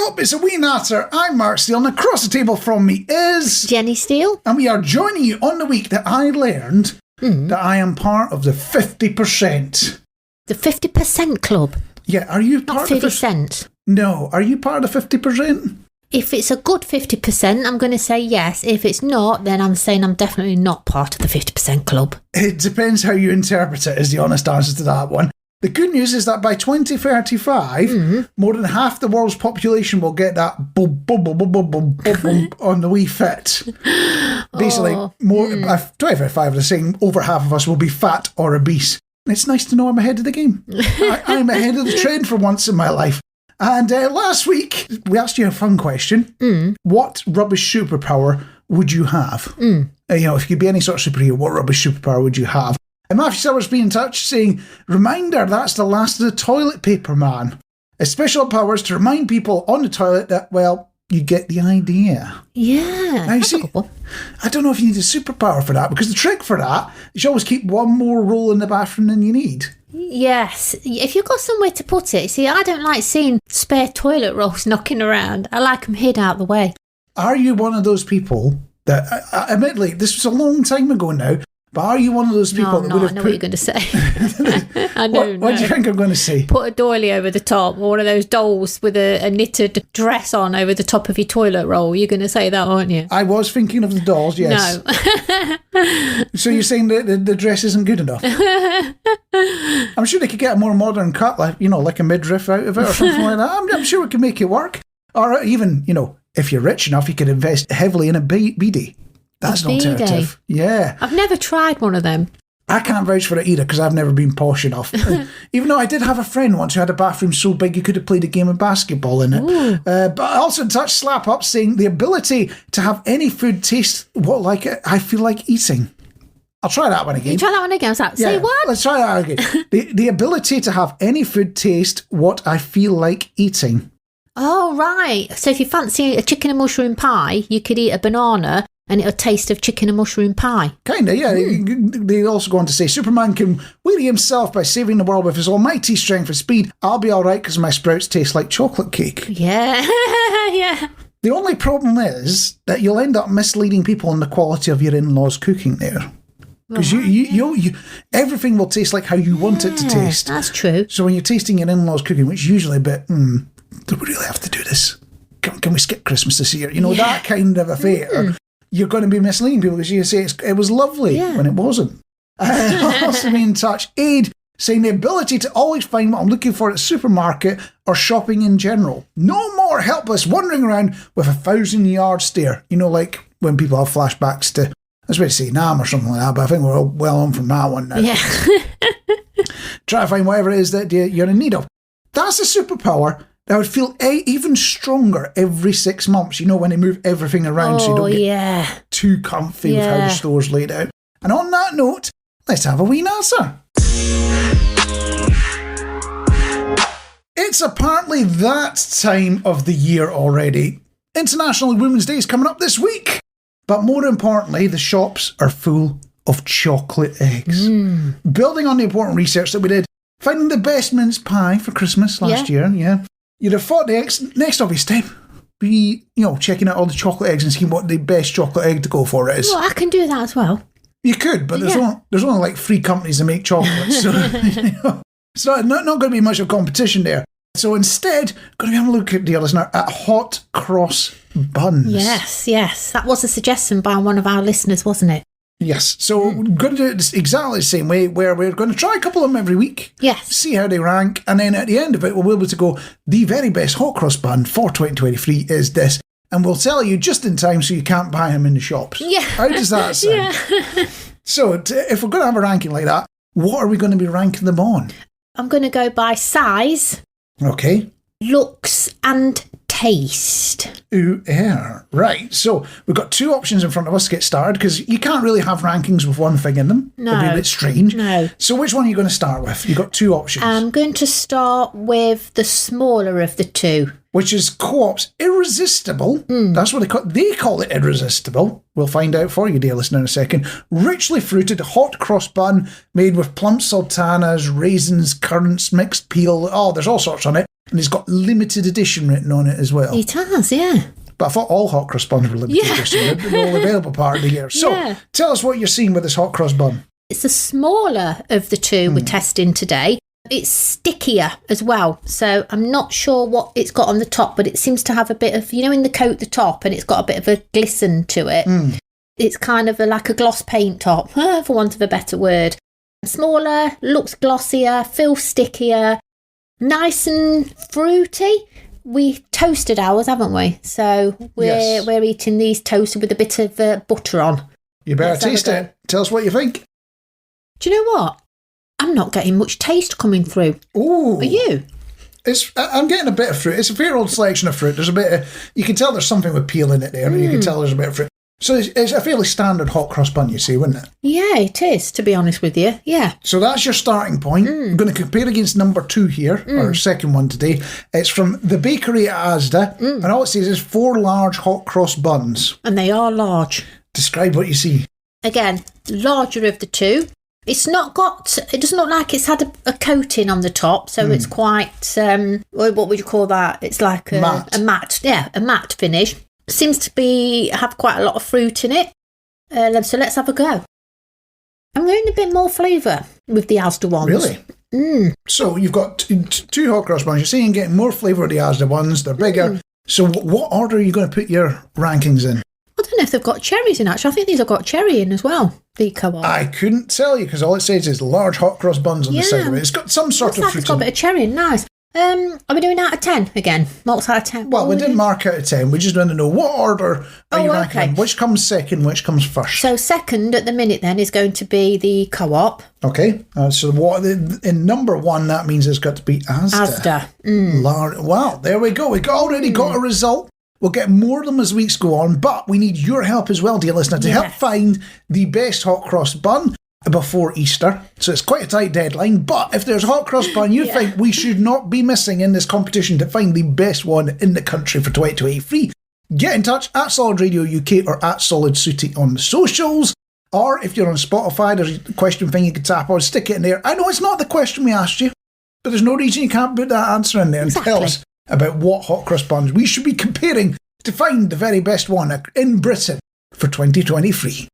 up? It's a Wee Natter. I'm Mark Steele, and across the table from me is... Jenny Steele. And we are joining you on the week that I learned that I am part of the 50%. The 50% club? Yeah, are you part Not of the... 50 cent. No, are you part of the 50%? If it's a good 50%, I'm going to say yes. If it's not, then I'm saying I'm definitely not part of the 50% club. It depends how you interpret it, is the honest answer to that one. The good news is that by 2035, more than half the world's population will get that bum, bum, bum, bum, bum, bum, bum, bum on the Wii Fit. Basically, by 2035, they're saying over half of us will be fat or obese. It's nice to know I'm ahead of the game. I'm ahead of the trend for once in my life. And last week, we asked you a fun question. What rubbish superpower would you have? If you could be any sort of superhero, what rubbish superpower would you have? And Matthew Silver's been in touch saying, reminder, that's the last of the toilet paper man. His special powers to remind people on the toilet that, well, you get the idea. Yeah, now, you see, I don't know if you need a superpower for that, because the trick for that is you always keep one more roll in the bathroom than you need. Yes, if you've got somewhere to put it. See, I don't like seeing spare toilet rolls knocking around. I like them hid out the way. Are you one of those people that, admittedly, this was a long time ago now, but are you one of those people that would have I know what you're going to say. I know. What do you think I'm going to say? Put a doily over the top, or one of those dolls with a knitted dress on over the top of your toilet roll. You're going to say that, aren't you? I was thinking of the dolls, yes. No. So you're saying that the dress isn't good enough? I'm sure they could get a more modern cut, like a midriff out of it or something like that. I'm sure we can make it work. Or even, if you're rich enough, you could invest heavily in a BD. That's an alternative. Yeah. I've never tried one of them. I can't vouch for it either because I've never been posh enough. Even though I did have a friend once who had a bathroom so big you could have played a game of basketball in it. But also in touch, Slap Up, saying the ability to have any food taste what like it, I feel like eating. I'll try that one again. You try that one again? Say what? Let's try that again. The ability to have any food taste what I feel like eating. Oh, right. So if you fancy a chicken and mushroom pie, you could eat a banana and it'll taste of chicken and mushroom pie. Kinda, yeah. They also go on to say, Superman can weary himself by saving the world with his almighty strength and speed. I'll be alright because my sprouts taste like chocolate cake. Yeah, yeah. The only problem is that you'll end up misleading people on the quality of your in-laws' cooking there. Because you everything will taste like how you want it to taste. That's true. So when you're tasting your in-laws' cooking, which is usually a bit, do we really have to do this? Can we skip Christmas this year? That kind of affair. You're going to be misleading people because you say it was lovely when it wasn't. Also be in touch. Aid, saying the ability to always find what I'm looking for at the supermarket or shopping in general. No more helpless wandering around with 1,000-yard stare. Like when people have flashbacks to, I was about to say Nam or something like that, but I think we're all well on from that one now. Yeah. Try to find whatever it is that you're in need of. That's a superpower that would feel even stronger every 6 months, when they move everything around so you don't get too comfy with how the store's laid out. And on that note, let's have a wee Natter. It's apparently that time of the year already. International Women's Day is coming up this week. But more importantly, the shops are full of chocolate eggs. Building on the important research that we did, finding the best mince pie for Christmas last year, you'd have thought the next obvious step be, checking out all the chocolate eggs and seeing what the best chocolate egg to go for is. Well, I can do that as well. You could, but there's only like 3 companies that make chocolate, so it's not going to be much of a competition there. So instead, going to have a look at, dear listener, at hot cross buns. Yes. That was a suggestion by one of our listeners, wasn't it? Yes, so we're going to do it exactly the same way, where we're going to try a couple of them every week. Yes. See how they rank, and then at the end of it, we'll be able to go, the very best hot cross bun for 2023 is this, and we'll tell you just in time so you can't buy them in the shops. Yeah. How does that sound? Yeah. So if we're going to have a ranking like that, what are we going to be ranking them on? I'm going to go by size. Okay. Looks and taste. Ooh, yeah. Right. So we've got 2 options in front of us to get started because you can't really have rankings with one thing in them. No. It'd be a bit strange. No. So which one are you going to start with? You've got 2 options. I'm going to start with the smaller of the 2. Which is Co-op's Irresistible. That's what they call it, Irresistible. We'll find out for you, dear listener, in a second. Richly fruited hot cross bun made with plump sultanas, raisins, currants, mixed peel. Oh, there's all sorts on it. And it's got limited edition written on it as well. It has, yeah. But I thought all hot cross buns were limited edition. They're all available part of the year. So tell us what you're seeing with this hot cross bun. It's the smaller of the two we're testing today. It's stickier as well. So I'm not sure what it's got on the top, but it seems to have a bit of, in the coat, the top, and it's got a bit of a glisten to it. It's kind of like a gloss paint top, for want of a better word. Smaller, looks glossier, feels stickier, nice and fruity. We toasted ours, haven't we? So we're eating these toasted with a bit of butter on. You better taste it. Tell us what you think. Do you know what? I'm not getting much taste coming through. Ooh. Are you? I'm getting a bit of fruit. It's a fair old selection of fruit. There's a bit of, you can tell there's something with peel in it there, and you can tell there's a bit of fruit. So it's a fairly standard hot cross bun, you see, wouldn't it? Yeah, it is, to be honest with you. Yeah. So that's your starting point. I'm going to compare against number 2 here, our second one today. It's from the bakery at Asda, and all it says is 4 large hot cross buns. And they are large. Describe what you see. Again, larger of the two. It's not got, it doesn't look like it's had a coating on the top, so it's quite, what would you call that? It's like a matte, a matte finish. Seems to have quite a lot of fruit in it. So let's have a go. I'm getting a bit more flavour with the Asda ones. Really? So you've got two hot cross buns. You're saying getting more flavour with the Asda ones. They're bigger. So what order are you going to put your rankings in? I don't know if they've got cherries in, actually. I think these have got cherry in as well, the co-op. I couldn't tell you, because all it says is large hot cross buns on the side of it. It's got some sort of fruit. It's got a bit of cherry in, nice. Are we doing out of 10 again? What's out of 10? Well, we didn't mark out of 10. We just want to know what order are you ranking them? Which comes second, which comes first? So second at the minute then is going to be the co-op. Okay. So what in number 1, that means it's got to be Asda. Wow, there we go. We've already got a result. We'll get more of them as weeks go on, but we need your help as well, dear listener, to help find the best hot cross bun before Easter. So it's quite a tight deadline, but if there's a hot cross bun you think we should not be missing in this competition to find the best one in the country for 2023, get in touch at Solid Radio UK or at Solid Sooty on the socials. Or if you're on Spotify, there's a question thing you can tap on, stick it in there. I know it's not the question we asked you, but there's no reason you can't put that answer in there and tell us about what hot cross buns we should be comparing to find the very best one in Britain for 2023.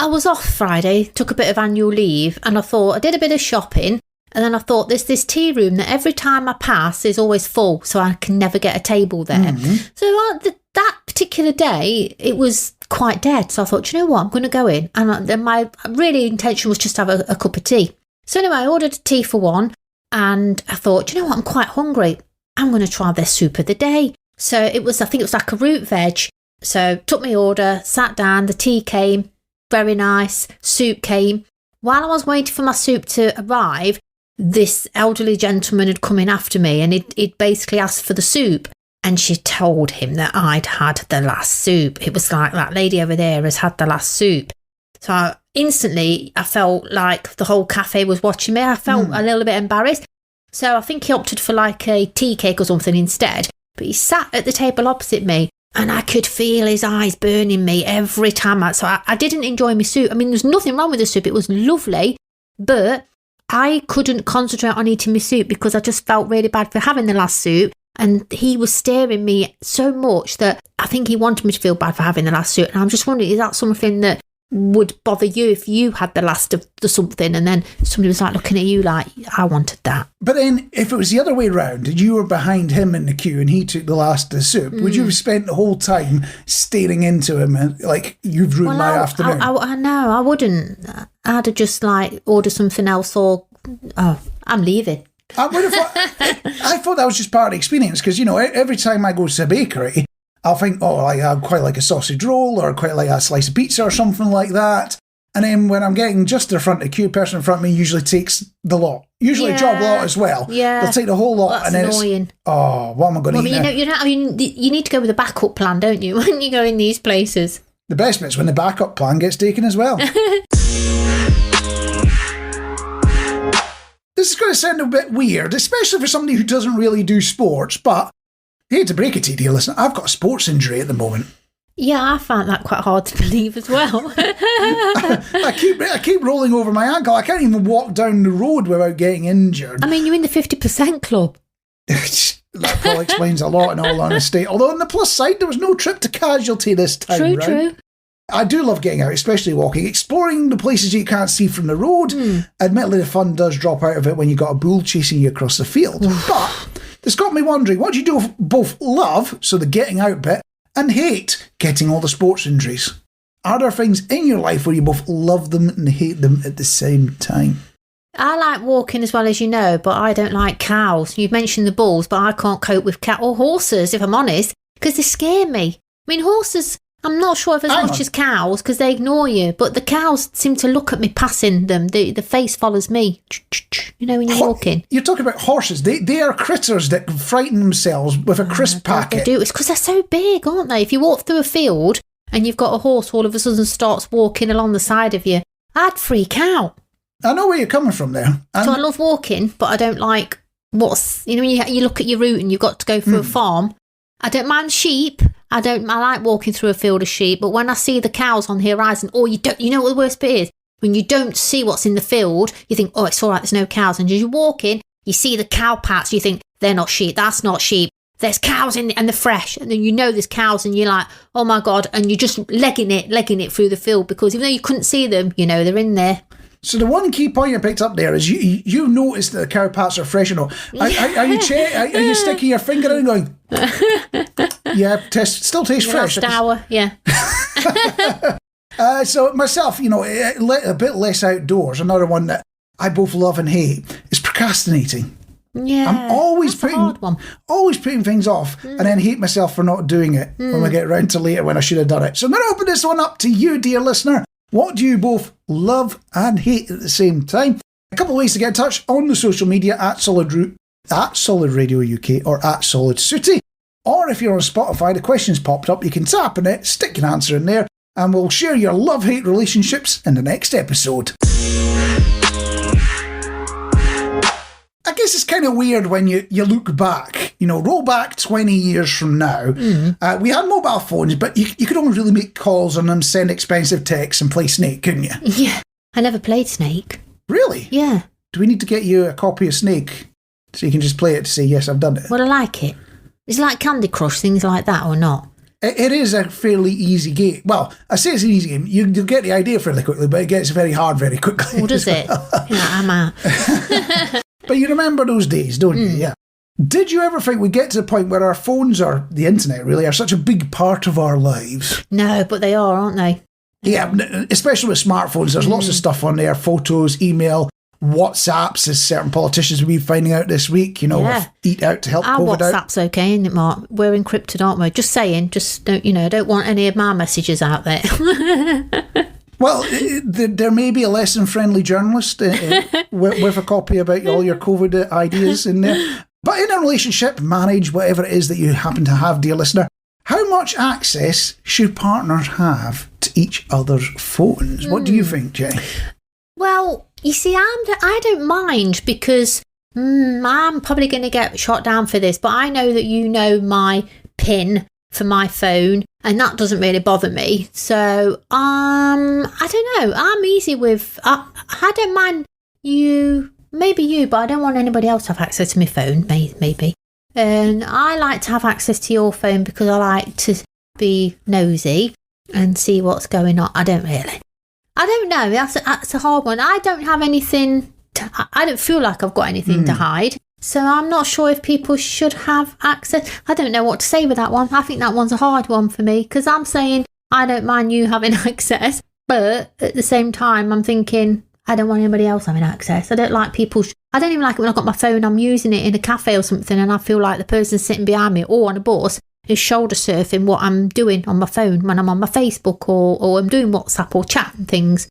I was off Friday, took a bit of annual leave, and I did a bit of shopping, and then I thought there's this tea room that every time I pass is always full, so I can never get a table there. So that particular day, it was quite dead, so I thought, you know what, I'm going to go in, and my really intention was just to have a cup of tea. So anyway, I ordered a tea for one, and I thought, you know what, I'm quite hungry. I'm going to try their soup of the day. So I think it was like a root veg. So took my order, sat down, the tea came, very nice, soup came. While I was waiting for my soup to arrive, this elderly gentleman had come in after me, and he'd basically asked for the soup. And she told him that I'd had the last soup. It was like, that lady over there has had the last soup. So instantly, I felt like the whole cafe was watching me. I felt a little bit embarrassed. So I think he opted for like a tea cake or something instead. But he sat at the table opposite me, and I could feel his eyes burning me every time. I didn't enjoy my soup. I mean, there's nothing wrong with the soup. It was lovely. But I couldn't concentrate on eating my soup because I just felt really bad for having the last soup. And he was staring me so much that I think he wanted me to feel bad for having the last soup. And I'm just wondering, is that something that would bother you if you had the last of the something and then somebody was like looking at you like, I wanted that? But then if it was the other way around and you were behind him in the queue and he took the last of the soup, would you have spent the whole time staring into him and like, you've ruined my afternoon? I know, I wouldn't. I'd have just like ordered something else or, I'm leaving. I thought that was just part of the experience because, you know, every time I go to a bakery, I'll think, I'd quite like a sausage roll or quite like a slice of pizza or something like that. And then when I'm getting just to the front of the queue, the person in front of me usually takes the lot. Usually a job lot as well. Yeah. They'll take the whole lot. That's and then annoying. It's, what am I going to eat now? You need to go with a backup plan, don't you, when you go in these places? The best bit's when the backup plan gets taken as well. This is going to sound a bit weird, especially for somebody who doesn't really do sports, but I hate to break it to you, dear listener, I've got a sports injury at the moment. Yeah, I found that quite hard to believe as well. I keep rolling over my ankle. I can't even walk down the road without getting injured. I mean, you're in the 50% club. That probably explains a lot, in all honesty. Although on the plus side, there was no trip to casualty this time round. True. I do love getting out, especially walking, exploring the places you can't see from the road. Admittedly, the fun does drop out of it when you've got a bull chasing you across the field. But it's got me wondering, what do you do both love, so the getting out bit, and hate, getting all the sports injuries? Are there things in your life where you both love them and hate them at the same time? I like walking as well, as you know, but I don't like cows. You mentioned the bulls, but I can't cope with cat or horses, if I'm honest, because they scare me. I mean, horses, I'm not sure if as much as cows, because they ignore you, but the cows seem to look at me passing them. The face follows me, you know, when you're walking. You're talking about horses. They are critters that frighten themselves with a crisp packet. They do. It's because they're so big, aren't they? If you walk through a field and you've got a horse all of a sudden starts walking along the side of you, I'd freak out. I know where you're coming from there. So I love walking, but I don't like when you look at your route and you've got to go through a farm. I don't mind sheep. I like walking through a field of sheep, but when I see the cows on the horizon, or you know what the worst bit is? When you don't see what's in the field, you think, oh, it's all right, there's no cows. And as you're walking, you see the cow pats, you think, they're not sheep, that's not sheep. There's cows and they're fresh. And then you know there's cows and you're like, oh my God. And you're just legging it through the field, because even though you couldn't see them, you know, they're in there. So the one key point you picked up there is you noticed that the cow pats are fresh and all. Are you sticking your finger in and going, yeah, still tastes fresh. Last hour, yeah. So myself, you know, a bit less outdoors. Another one that I both love and hate is procrastinating. Yeah, I'm always putting things off and then hate myself for not doing it when I get around to later when I should have done it. So I'm going to open this one up to you, dear listener. What do you both love and hate at the same time? A couple of ways to get in touch on the social media at Solid Radio UK or at Solid Sooty. Or if you're on Spotify, the questions popped up. You can tap on it, stick your answer in there, and we'll share your love-hate relationships in the next episode. I guess it's kind of weird when you look back, you know, roll back 20 years from now. We had mobile phones, but you could only really make calls on them, send expensive texts and play Snake, couldn't you? Yeah, I never played Snake. Really? Yeah. Do we need to get you a copy of Snake so you can just play it to say, yes, I've done it? Well, I like it. Is it like Candy Crush, things like that, or not? It is a fairly easy game. Well, I say it's an easy game. You'll get the idea fairly quickly, but it gets very hard very quickly. Oh, does it? Yeah, I'm out. But you remember those days, don't you? Yeah. Did you ever think we'd get to the point where our phones or the internet really are such a big part of our lives? No, but they are, aren't they? Yeah, especially with smartphones. There's lots of stuff on there, photos, email, WhatsApps, as certain politicians will be finding out this week, you know, with Eat Out to help our COVID out. WhatsApp's okay, isn't it, Mark? We're encrypted, aren't we? Just saying, I don't want any of my messages out there. Well, there may be a less than friendly journalist with a copy about all your COVID ideas in there. But in a relationship, marriage, whatever it is that you happen to have, dear listener, how much access should partners have to each other's phones? What do you think, Jay? Well, you see, I don't mind, because I'm probably going to get shot down for this, but I know that you know my PIN for my phone, and that doesn't really bother me. So I don't know, I'm easy with I don't mind maybe you, but I don't want anybody else to have access to my phone, maybe. And I like to have access to your phone because I like to be nosy and see what's going on. I don't know, that's a hard one. I don't have anything I don't feel like I've got anything to hide. So I'm not sure if people should have access. I don't know what to say with that one. I think that one's a hard one for me, because I'm saying I don't mind you having access, but at the same time I'm thinking I don't want anybody else having access. I don't like people. I don't even like it when I've got my phone, I'm using it in a cafe or something, and I feel like the person sitting behind me or on a bus is shoulder surfing what I'm doing on my phone when I'm on my Facebook or I'm doing WhatsApp or chat and things.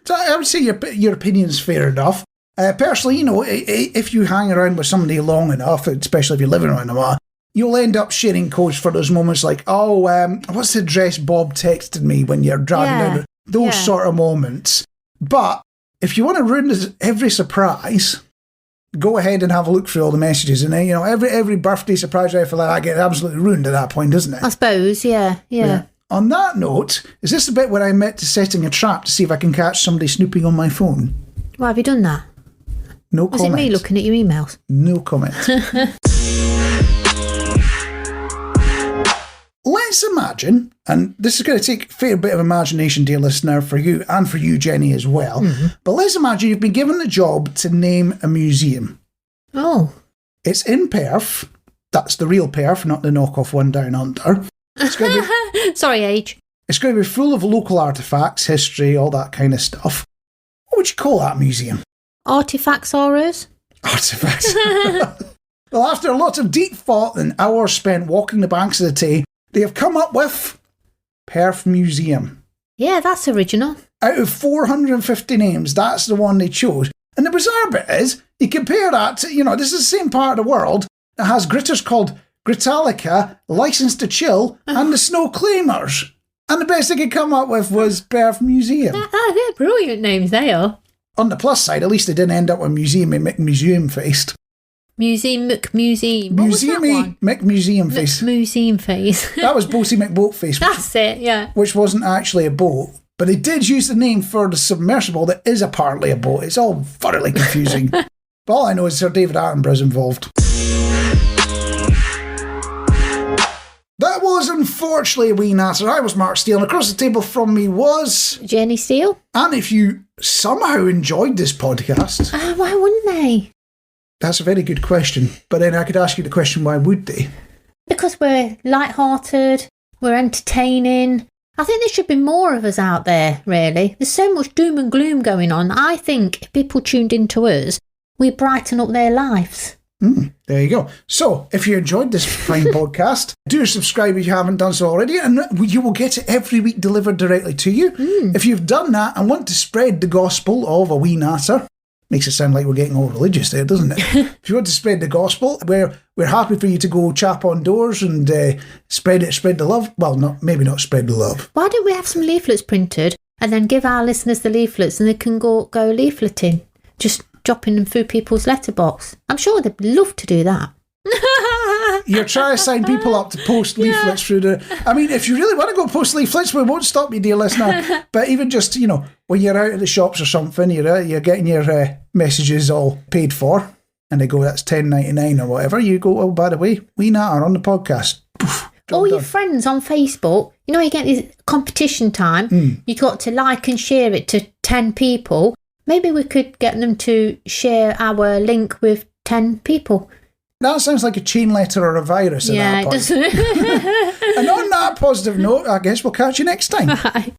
So I would say your opinion's fair enough. Personally, you know, if you hang around with somebody long enough, especially if you're living around them, you'll end up sharing codes for those moments like, what's the address Bob texted me when you're driving down? Those sort of moments. But if you want to ruin every surprise, go ahead and have a look through all the messages. And then, you know, every birthday surprise or anything like that gets absolutely ruined at that point, doesn't it? I suppose, yeah. on that note, is this the bit where I admit to setting a trap to see if I can catch somebody snooping on my phone? Why have you done that? No Was comment. it me looking at your emails? No comment. Let's imagine, and this is going to take a fair bit of imagination, dear listener, for you and for you, Jenny, as well. But let's imagine you've been given the job to name a museum. Oh. It's in Perth. That's the real Perth, not the knockoff one down under. It's going to be, Sorry, age. it's going to be full of local artefacts, history, all that kind of stuff. What would you call that museum? Artifacts horrors? Artifacts. Well, after lots of deep thought and hours spent walking the banks of the Tay, they have come up with Perth Museum. Yeah, that's original. Out of 450 names, that's the one they chose. And the bizarre bit is, you compare that to, this is the same part of the world that has gritters called Gritalica, License to Chill, and the Snow Claimers. And the best they could come up with was Perth Museum. They're brilliant names, they are. On the plus side, at least they didn't end up with Museum Museum faced. Museum McMuseum. What was that one? McMuseum face. Museum face. That was Boaty McBoat face. That's it, yeah. Which wasn't actually a boat. But they did use the name for the submersible that is apparently a boat. It's all thoroughly confusing. But all I know is Sir David Attenborough's involved. That was unfortunately a Wee Natter. I was Mark Steele, and across the table from me was Jenny Steele. And if you somehow enjoyed this podcast... Why wouldn't they? That's a very good question. But then I could ask you the question, why would they? Because we're light-hearted, we're entertaining. I think there should be more of us out there, really. There's so much doom and gloom going on. I think if people tuned into us, we brighten up their lives. There you go. So, if you enjoyed this fine podcast, do subscribe if you haven't done so already, and you will get it every week delivered directly to you. If you've done that and want to spread the gospel of a Wee Natter, makes it sound like we're getting all religious there, doesn't it? If you want to spread the gospel, we're happy for you to go chap on doors and spread the love. Well, maybe not spread the love. Why don't we have some leaflets printed and then give our listeners the leaflets and they can go leafleting? Just dropping them through people's letterbox. I'm sure they'd love to do that. You're trying to sign people up to post leaflets through the... I mean, if you really want to go post leaflets, we won't stop you, dear listener. But even just, when you're out at the shops or something, you're getting your messages all paid for, and they go, that's $10.99 or whatever, you go, oh, by the way, Wee Natter on the podcast. Poof, all your friends on Facebook, you get this competition time, you got to like and share it to 10 people. Maybe we could get them to share our link with 10 people. That sounds like a chain letter or a virus at that point. Yeah, it does. And on that positive note, I guess we'll catch you next time. Bye.